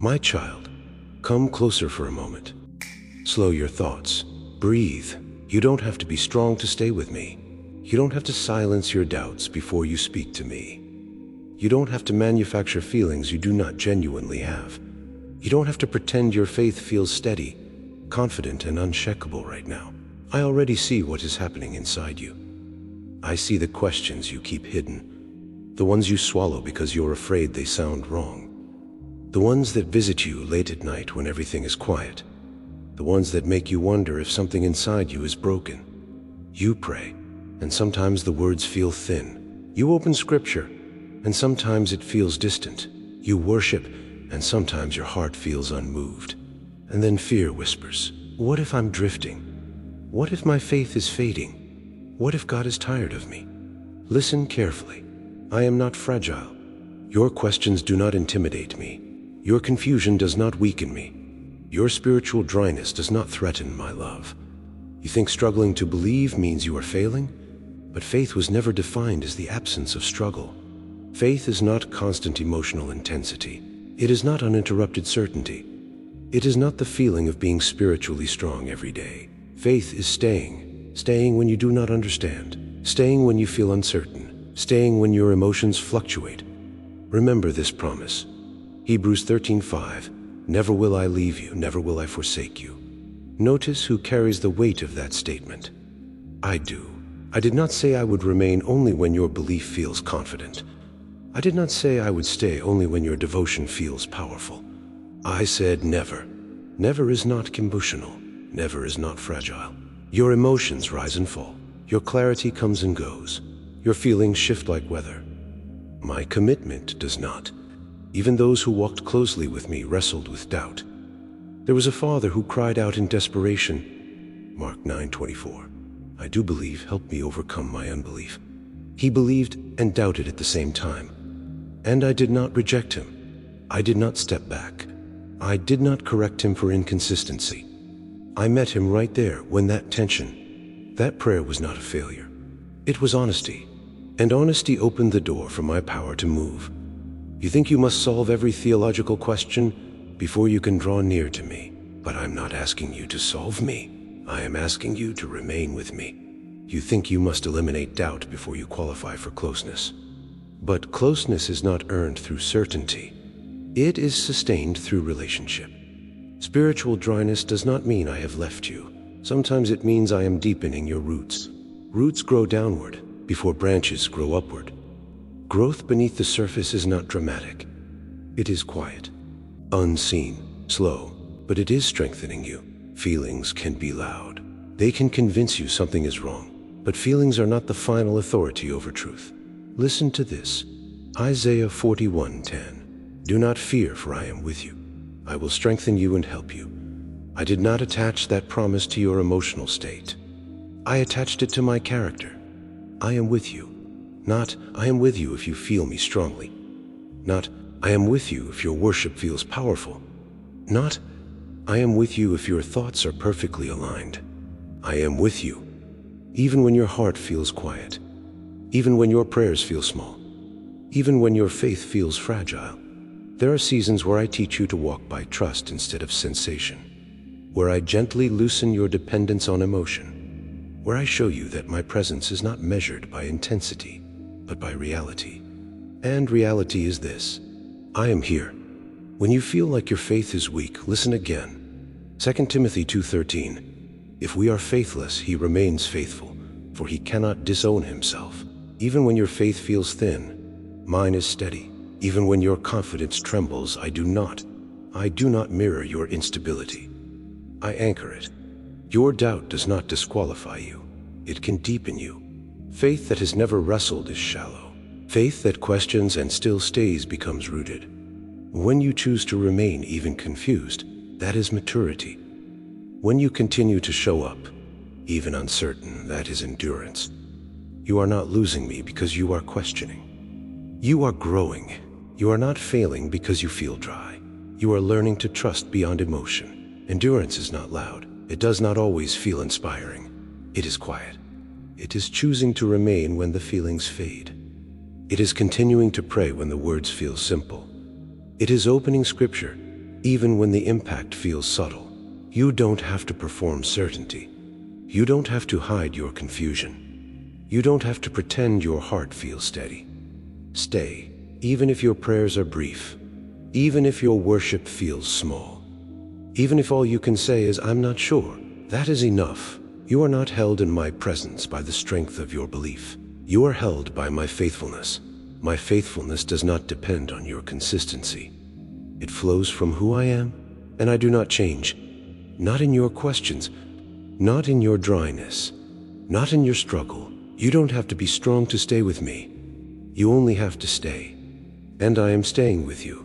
My child, come closer for a moment. Slow your thoughts. Breathe. You don't have to be strong to stay with me. You don't have to silence your doubts before you speak to me. You don't have to manufacture feelings you do not genuinely have. You don't have to pretend your faith feels steady, confident, and unshakable right now. I already see what is happening inside you. I see the questions you keep hidden, the ones you swallow because you're afraid they sound wrong, the ones that visit you late at night when everything is quiet, the ones that make you wonder if something inside you is broken. You pray, and sometimes the words feel thin. You open scripture, and sometimes it feels distant. You worship, and sometimes your heart feels unmoved. And then fear whispers, what if I'm drifting? What if my faith is fading? What if God is tired of me? Listen carefully. I am not fragile. Your questions do not intimidate me. Your confusion does not weaken me. Your spiritual dryness does not threaten my love. You think struggling to believe means you are failing? But faith was never defined as the absence of struggle. Faith is not constant emotional intensity. It is not uninterrupted certainty. It is not the feeling of being spiritually strong every day. Faith is staying when you do not understand, staying when you feel uncertain, staying when your emotions fluctuate. Remember this promise. Hebrews 13:5, never will I leave you, never will I forsake you. Notice who carries the weight of that statement. I do. I did not say I would remain only when your belief feels confident. I did not say I would stay only when your devotion feels powerful. I said never. Never is not conditional. Never is not fragile. Your emotions rise and fall. Your clarity comes and goes. Your feelings shift like weather. My commitment does not. Even those who walked closely with me wrestled with doubt. There was a father who cried out in desperation, Mark 9:24, I do believe, help me overcome my unbelief. He believed and doubted at the same time. And I did not reject him. I did not step back. I did not correct him for inconsistency. I met him right there when that prayer was not a failure. It was honesty. And honesty opened the door for my power to move. You think you must solve every theological question before you can draw near to me. But I'm not asking you to solve me. I am asking you to remain with me. You think you must eliminate doubt before you qualify for closeness. But closeness is not earned through certainty. It is sustained through relationship. Spiritual dryness does not mean I have left you. Sometimes it means I am deepening your roots. Roots grow downward before branches grow upward. Growth beneath the surface is not dramatic. It is quiet, unseen, slow, but it is strengthening you. Feelings can be loud. They can convince you something is wrong, but feelings are not the final authority over truth. Listen to this. Isaiah 41:10. Do not fear, for I am with you. I will strengthen you and help you. I did not attach that promise to your emotional state. I attached it to my character. I am with you. Not, I am with you if you feel me strongly. Not, I am with you if your worship feels powerful. Not, I am with you if your thoughts are perfectly aligned. I am with you, even when your heart feels quiet, even when your prayers feel small, even when your faith feels fragile. There are seasons where I teach you to walk by trust instead of sensation, where I gently loosen your dependence on emotion, where I show you that my presence is not measured by intensity, but by reality. And reality is this: I am here. When you feel like your faith is weak, listen again. 2 Timothy 2:13. If we are faithless, he remains faithful, for he cannot disown himself. Even when your faith feels thin, mine is steady. Even when your confidence trembles, I do not mirror your instability. I anchor it. Your doubt does not disqualify you. It can deepen you. Faith that has never wrestled is shallow. Faith that questions and still stays becomes rooted. When you choose to remain even confused, that is maturity. When you continue to show up, even uncertain, that is endurance. You are not losing me because you are questioning. You are growing. You are not failing because you feel dry. You are learning to trust beyond emotion. Endurance is not loud. It does not always feel inspiring. It is quiet. It is choosing to remain when the feelings fade. It is continuing to pray when the words feel simple. It is opening scripture, even when the impact feels subtle. You don't have to perform certainty. You don't have to hide your confusion. You don't have to pretend your heart feels steady. Stay, even if your prayers are brief, even if your worship feels small, even if all you can say is, "I'm not sure." That is enough. You are not held in my presence by the strength of your belief. You are held by my faithfulness. My faithfulness does not depend on your consistency. It flows from who I am, and I do not change. Not in your questions, not in your dryness, not in your struggle. You don't have to be strong to stay with me. You only have to stay. And I am staying with you.